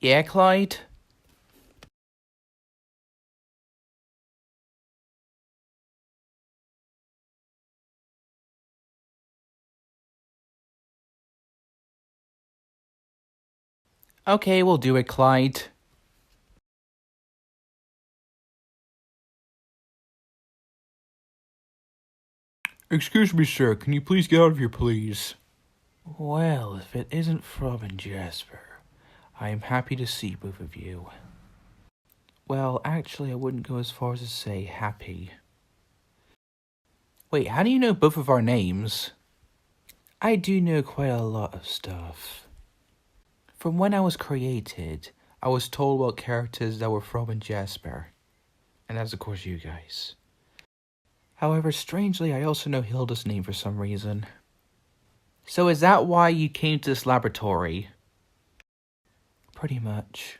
Yeah, Clyde? Okay, we'll do it, Clyde. Excuse me, sir. Can you please get out of here, please? Well, if it isn't Frob and Jasper, I am happy to see both of you. Well, actually, I wouldn't go as far as to say happy. Wait, how do you know both of our names? I do know quite a lot of stuff. From when I was created, I was told about characters that were Frob and Jasper. And that's of course you guys. However, strangely, I also know Hilda's name for some reason. So is that why you came to this laboratory? Pretty much.